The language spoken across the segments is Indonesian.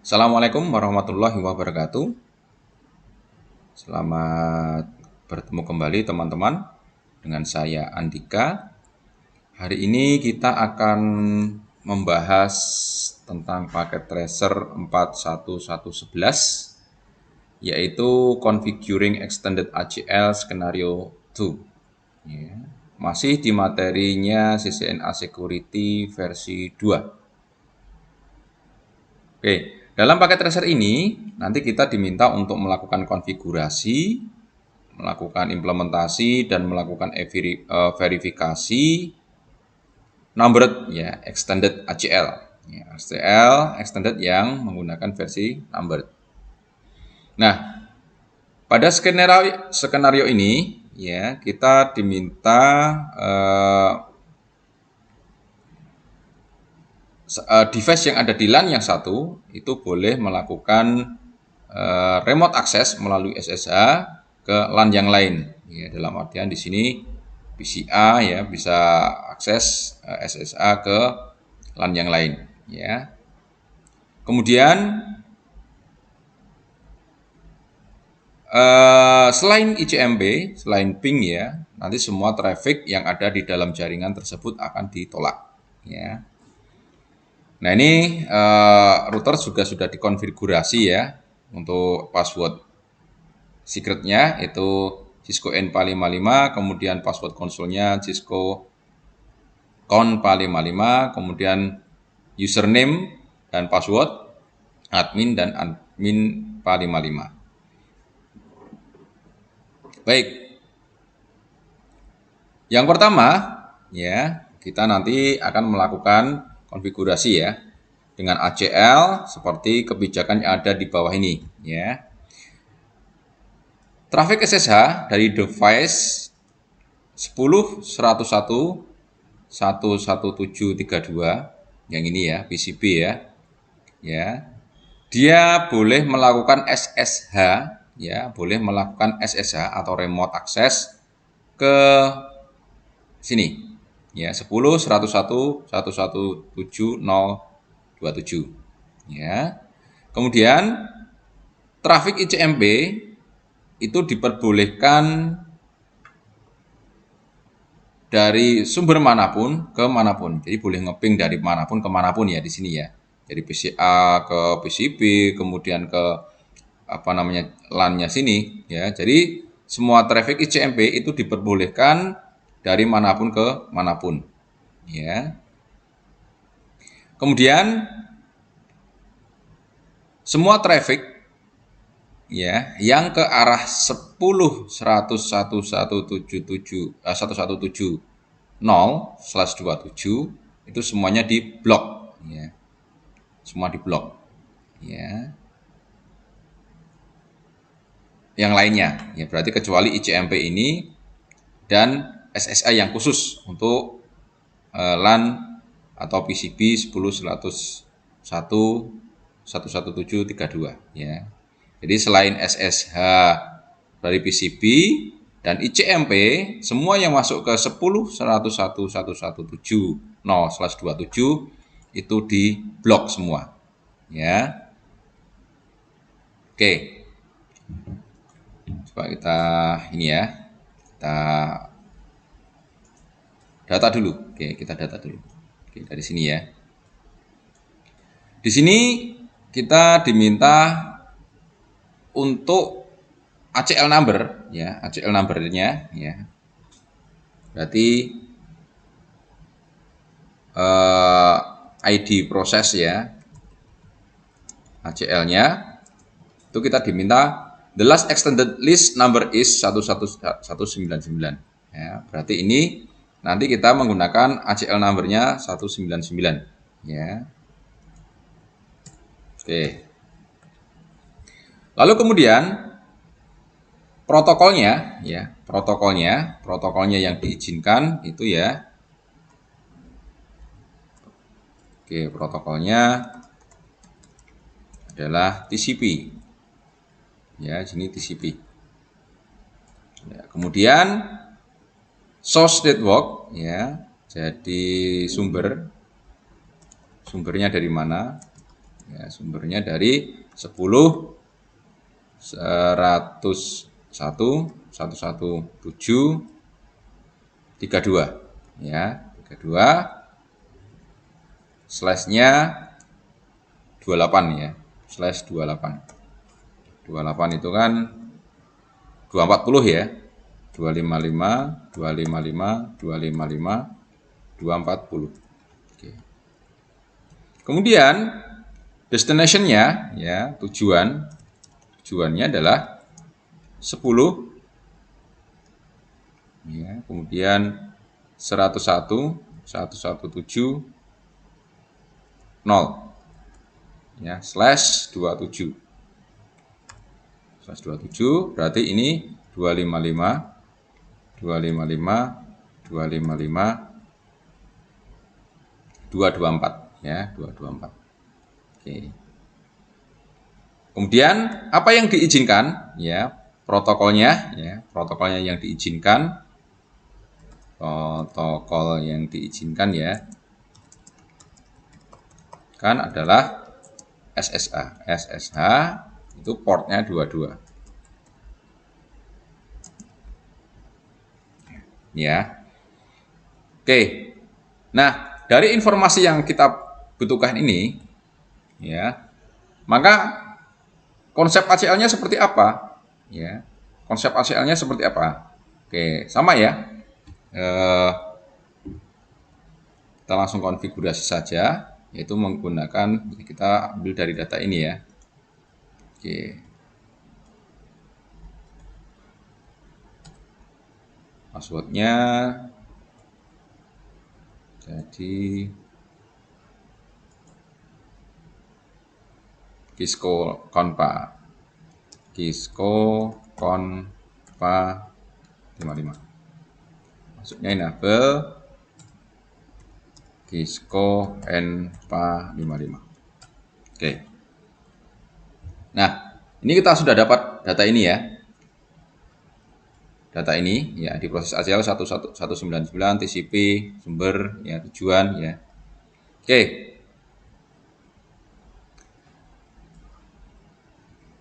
Assalamualaikum warahmatullahi wabarakatuh. Selamat bertemu kembali teman-teman dengan saya Andika. Hari ini kita akan membahas tentang paket tracer 41111 yaitu Configuring Extended ACL Scenario 2. Ya. Masih di materinya CCNA Security versi 2. Oke, dalam paket tracer ini nanti kita diminta untuk melakukan konfigurasi, melakukan implementasi dan melakukan verifikasi numbered ya extended ACL. Ya, ACL extended yang menggunakan versi numbered. Nah, pada skenario ini ya kita diminta device yang ada di LAN yang satu itu boleh melakukan remote access melalui SSH ke LAN yang lain. Ya, dalam artian di sini PCA ya bisa akses SSH ke LAN yang lain. Ya. Kemudian selain ICMP, selain ping ya, nanti semua traffic yang ada di dalam jaringan tersebut akan ditolak. Ya. Nah ini router juga sudah dikonfigurasi ya untuk password secretnya itu Cisco N455, kemudian password konsolnya Cisco Con455, kemudian username dan password admin dan admin 455. Baik, yang pertama ya kita nanti akan melakukan konfigurasi ya dengan ACL seperti kebijakan yang ada di bawah ini ya. Traffic SSH dari device 10.101.11732 yang ini ya, PCB ya. Ya. Dia boleh melakukan SSH ya, boleh melakukan SSH atau remote access ke sini. Ya, 10.101.117.027. Ya. Kemudian traffic ICMP itu diperbolehkan dari sumber manapun ke manapun. Jadi boleh ngeping dari manapun ke manapun ya di sini ya. Dari PCA ke PCB, kemudian ke LAN-nya sini ya. Jadi semua traffic ICMP itu diperbolehkan dari manapun ke manapun. Ya. Kemudian semua traffic ya yang ke arah 10.101.117.0/27 itu semuanya diblok ya. Semua diblok ya. Yang lainnya ya berarti kecuali ICMP ini dan SSI yang khusus untuk LAN atau PCB 10.101.11732 ya. Jadi selain SSH dari PCB dan ICMP, semua yang masuk ke 10.101.117.0/27 itu diblok semua. Ya. Oke. Coba kita ini ya. Kita data dulu. Oke, kita data dulu. Oke, dari sini ya. Di sini kita diminta untuk ACL number ya, ACL numbernya ya. Berarti ID proses ya, ACL-nya itu kita diminta the last extended list number is 11199 ya. Berarti ini nanti kita menggunakan ACL numbernya 199 ya. Oke. Lalu kemudian protokolnya ya, protokolnya yang diizinkan itu ya. Oke, protokolnya adalah TCP. Ya, sini TCP. Ya, kemudian source network ya. Jadi sumbernya dari mana? Ya, sumbernya dari 10 101 117 32 ya, 32 slashnya 28 ya, slash 28. 28 itu kan 240 ya. 255 255 255 240. Oke. Kemudian destination-nya ya, tujuannya adalah 10 ya, kemudian 101 117 0 ya, slash 27 berarti ini 255 255 255 224 ya, 224. Oke. Kemudian apa yang diizinkan ya, protokolnya ya, protokol yang diizinkan ya kan adalah SSH itu portnya 22 ya. Oke, nah dari informasi yang kita butuhkan ini ya, maka konsep ACL-nya seperti apa ya, konsep ACL-nya seperti apa. Oke, sama ya, kita langsung konfigurasi saja, yaitu menggunakan, kita ambil dari data ini ya. Oke. Passwordnya jadi Kisco Conpa 55. Maksudnya enable Kisco Enpa 55. Oke. Nah, ini kita sudah dapat data ini ya. Data ini ya di proses ACL 1199 TCP sumber ya, tujuan ya. Oke.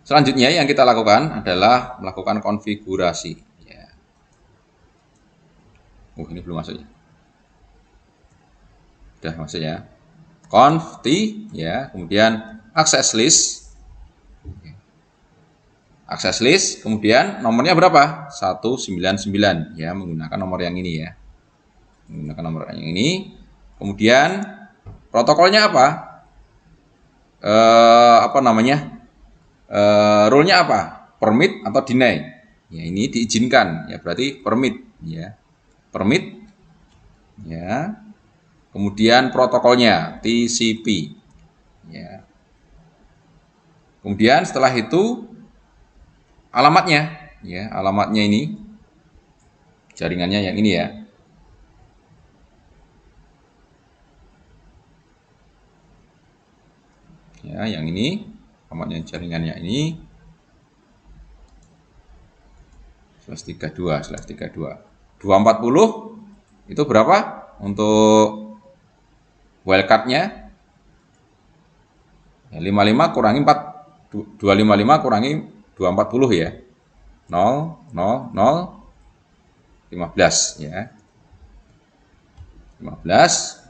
Selanjutnya yang kita lakukan adalah melakukan konfigurasi ya. Ini belum masuk ya. Sudah masuk ya. Conf t ya, kemudian access list. Access list, kemudian nomornya berapa? 199 ya, menggunakan nomor yang ini ya. Menggunakan nomor yang ini. Kemudian protokolnya apa? Rule-nya apa? Permit atau deny? Ya, ini diizinkan ya, berarti permit ya. Permit ya. Kemudian protokolnya TCP ya. Kemudian setelah itu alamatnya ya, alamatnya ini jaringannya yang ini ya. Ya, yang ini alamatnya jaringannya ini /32 240 itu berapa untuk wildcard-nya? Ya, 55 kurangi 4 255 kurangi 240 ya. 0 0 0 15 ya. 15.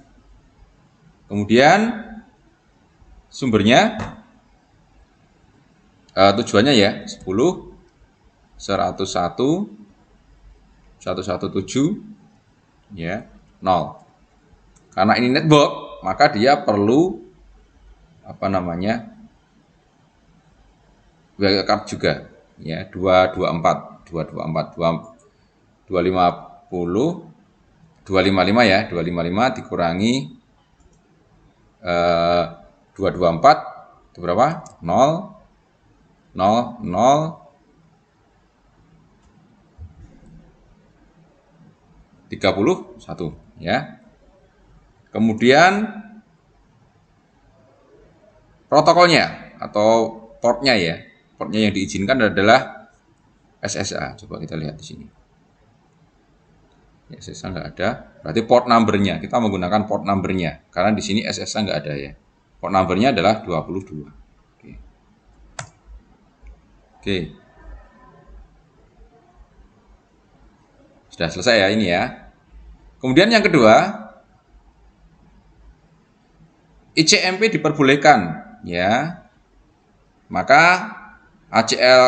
Kemudian sumbernya tujuannya ya 10 101 117 ya 0. Karena ini network, maka dia perlu wildcard juga ya, 254 255 ya, 255 dikurangi 224 itu berapa? 0 0 0 31 ya. Kemudian protokolnya atau portnya ya. Portnya yang diizinkan adalah SSH. Coba kita lihat di sini. Ya, SSH nggak ada. Berarti port numbernya, kita menggunakan port numbernya. Karena di sini SSH nggak ada ya. Port numbernya adalah 22. Oke. Oke. Sudah selesai ya ini ya. Kemudian yang kedua, ICMP diperbolehkan ya. Maka ACL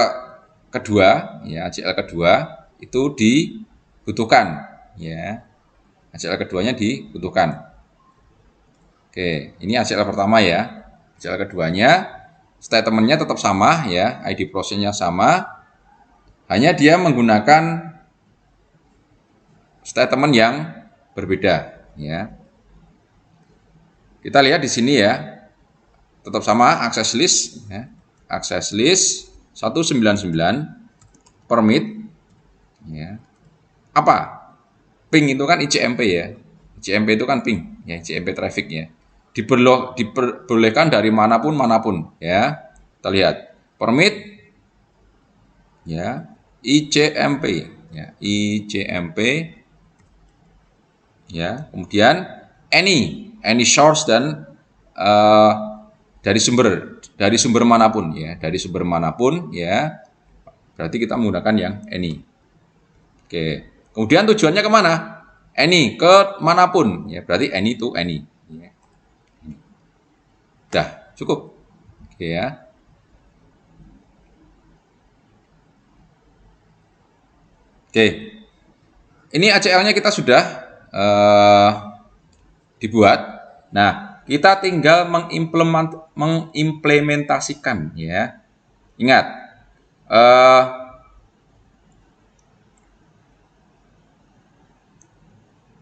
kedua ya, ACL kedua itu dibutuhkan ya. ACL keduanya dibutuhkan. Oke, ini ACL pertama ya. ACL keduanya statementnya tetap sama ya, ID prosesnya sama. Hanya dia menggunakan statement yang berbeda ya. Kita lihat di sini ya, tetap sama access list ya. Access list 199 permit ya. Apa? Ping itu kan ICMP ya. ICMP itu kan ping ya, ICMP traffic ya. Diperbolehkan dari manapun ya. Kita lihat permit ya, ICMP ya, ICMP ya. Kemudian any source dan dari sumber manapun ya, dari sumber manapun ya. Berarti kita menggunakan yang any. Oke. Kemudian tujuannya kemana? Any ke manapun ya, berarti any to any. Ya. Dah cukup. Oke ya. Oke. Ini ACL-nya kita sudah dibuat. Nah, kita tinggal mengimplementasikan ya. Ingat,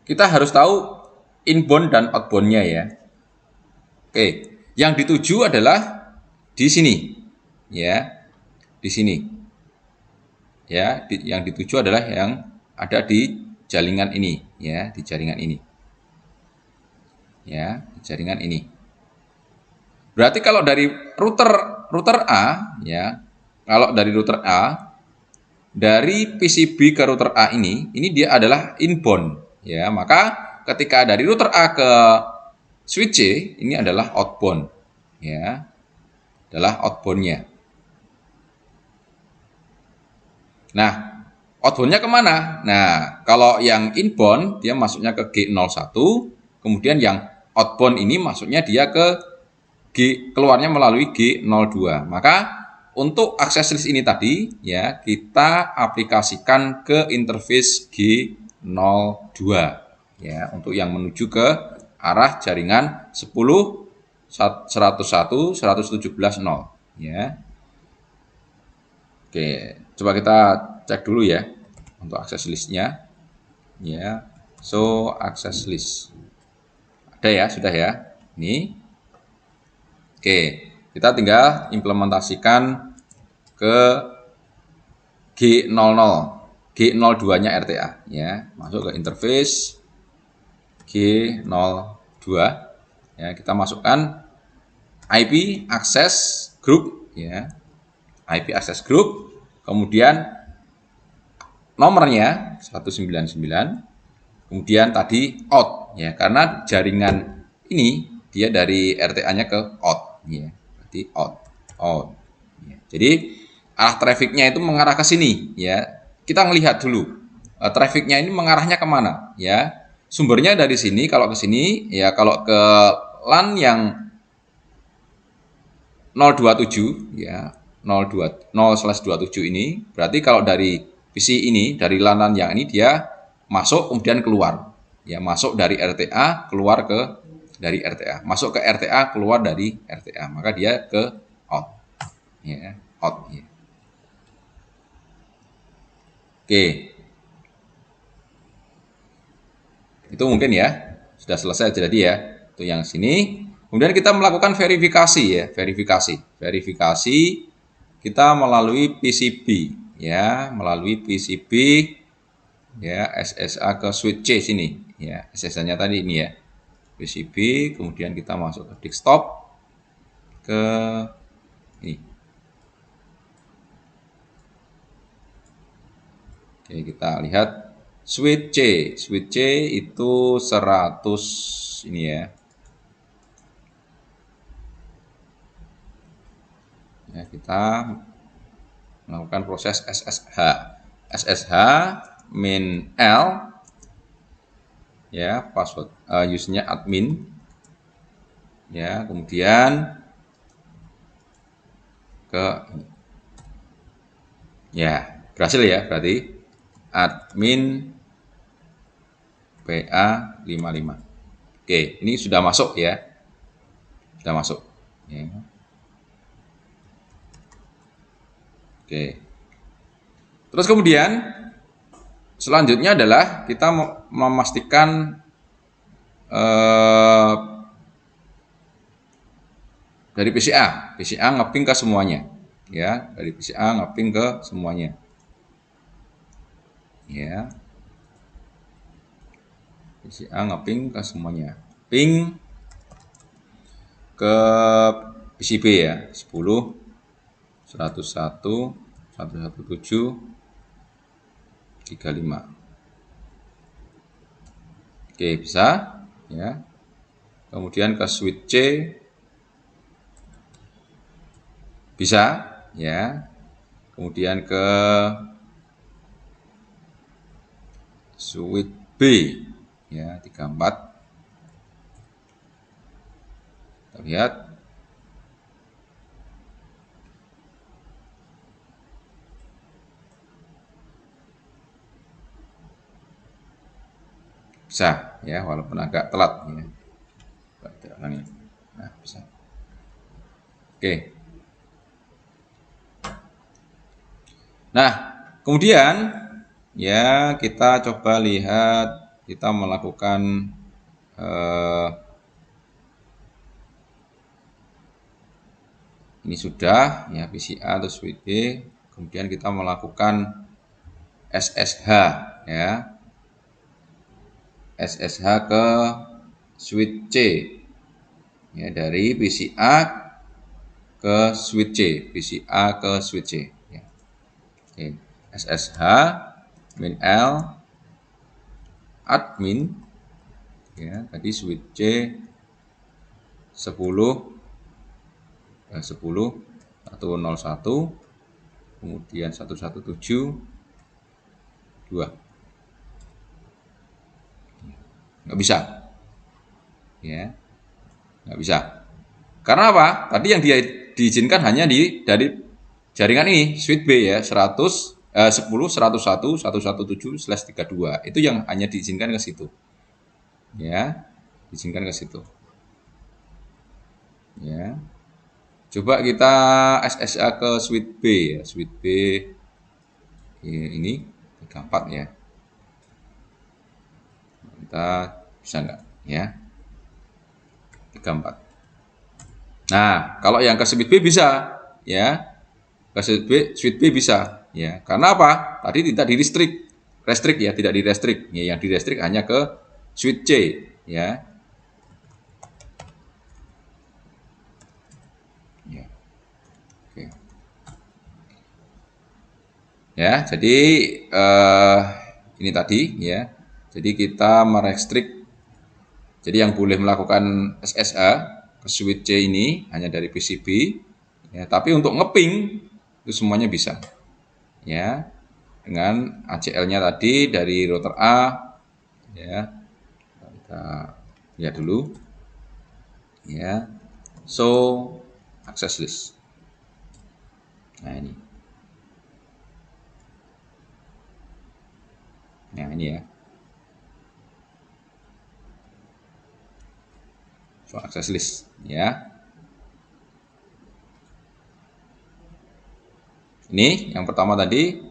kita harus tahu inbound dan outbound-nya ya. Oke, yang dituju adalah di sini ya. Di sini. Ya, yang dituju adalah yang ada di jaringan ini ya, di jaringan ini. Ya, di jaringan ini. Berarti kalau dari router A ya, kalau dari router A dari PCB ke router A ini dia adalah inbound ya, maka ketika dari router A ke switch C ini adalah outbound ya, adalah outbound-nya. Nah, outbound-nya kemana? Nah, kalau yang inbound dia masuknya ke G01, kemudian yang outbound ini masuknya dia ke keluarnya melalui G02. Maka untuk akses list ini tadi ya, kita aplikasikan ke interface G02 ya, untuk yang menuju ke arah jaringan 10 101 117.0 ya. Oke, coba kita cek dulu ya untuk akses listnya ya. So akses list ada ya, sudah ya ini. Oke, kita tinggal implementasikan ke G00 G02 nya RTA ya, masuk ke interface G02 ya, kita masukkan IP access group ya, IP access group, kemudian nomornya 199, kemudian tadi out ya, karena jaringan ini dia dari RTA-nya ke out ya, berarti out ya. Jadi arah trafficnya itu mengarah ke sini ya. Kita melihat dulu trafficnya ini mengarahnya kemana ya. Sumbernya dari sini, kalau ke sini ya, kalau ke LAN yang 027 ya, 0/27 ini berarti kalau dari PC ini, dari LAN yang ini dia masuk kemudian keluar ya, masuk dari RTA keluar ke dari RTA, masuk ke RTA keluar dari RTA, maka dia ke out ya, out ya. Oke, itu mungkin ya sudah selesai jadi ya, itu yang sini. Kemudian kita melakukan verifikasi ya, verifikasi kita melalui PCB ya, melalui PCB ya, SSA ke switch C sini ya, SSA-nya tadi ini ya, PCB, kemudian kita masuk ke desktop ke ini. Oke, kita lihat switch C itu 100 ini ya. kita melakukan proses SSH min L, ya, password use-nya admin, ya, kemudian ke, ya, berhasil ya, berarti admin PA55. Oke, ini sudah masuk ya, sudah masuk ya. Oke, terus kemudian selanjutnya adalah kita memastikan dari PCA ngeping ke semuanya, ya, dari PCA ngeping ke semuanya, ya, PCA ngeping ke semuanya, ping ke PCB ya, 10 101 117 35. Oke, bisa ya. Kemudian ke switch C bisa ya. Kemudian ke switch B ya, 34. Kita lihat. Bisa ya, walaupun agak telat ya. Nah, bisa. Oke. Nah, kemudian ya kita coba lihat, kita melakukan ini sudah ya, PCA atau switch B, kemudian kita melakukan SSH ya, SSH ke switch C ya, dari PCA ke switch C, PCA ke switch C ya. Oke, SSH min L admin ya, tadi switch C 10 101 kemudian 117 2. Nggak bisa ya, nggak bisa, karena apa? Tadi yang dia diizinkan hanya dari jaringan ini, switch B ya, 10 101 117/32, itu yang hanya diizinkan ke situ ya, diizinkan ke situ ya. Coba kita SSH ke switch B ya, switch B ya, ini 34 ya, kita bisa nggak ya, 34. Nah, kalau yang ke switch B bisa ya, ke switch B bisa ya, karena apa? Tadi tidak restrict ya, tidak restrict ya, yang restrict hanya ke switch C ya. Ya. Oke. Ya, jadi ini tadi ya. Jadi kita merestrict. Jadi yang boleh melakukan SSH ke switch C ini hanya dari PCB ya, tapi untuk ngeping itu semuanya bisa. Ya. Dengan ACL-nya tadi dari router A ya. Kita lihat dulu. Ya. Show access list. Nah, ini. Nah, ini ya. Show access list ya. Ini yang pertama tadi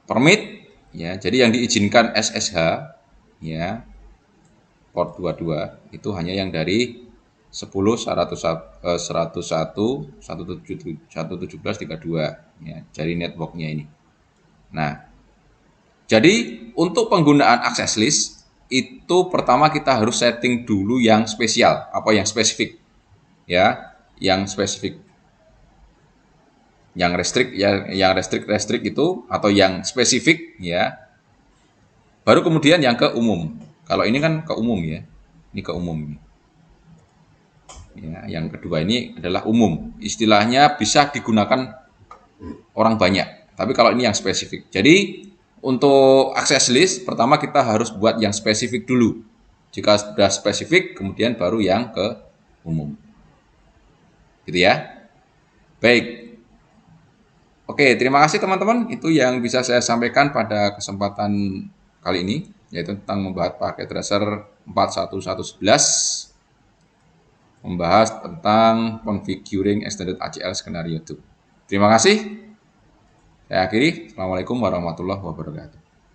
permit ya. Jadi yang diizinkan SSH ya, port 22 itu hanya yang dari 10 101 117/32 ya, dari networknya ini. Nah, jadi untuk penggunaan access list itu pertama kita harus setting dulu yang spesial, apa yang spesifik ya, yang spesifik, yang restrict ya, yang restrict itu atau yang spesifik ya, baru kemudian yang ke umum. Kalau ini kan ke umum ya, ini ke umum ini Ya, yang kedua ini adalah umum. Istilahnya bisa digunakan orang banyak. Tapi kalau ini yang spesifik. Jadi untuk access list, pertama kita harus buat yang spesifik dulu. Jika sudah spesifik, kemudian baru yang ke umum. Gitu ya. Baik. Oke, terima kasih teman-teman. Itu yang bisa saya sampaikan pada kesempatan kali ini, yaitu tentang membahas paket tracer 41111, membahas tentang configuring extended ACL skenario 2. Terima kasih. Saya akhiri. Assalamualaikum warahmatullahi wabarakatuh.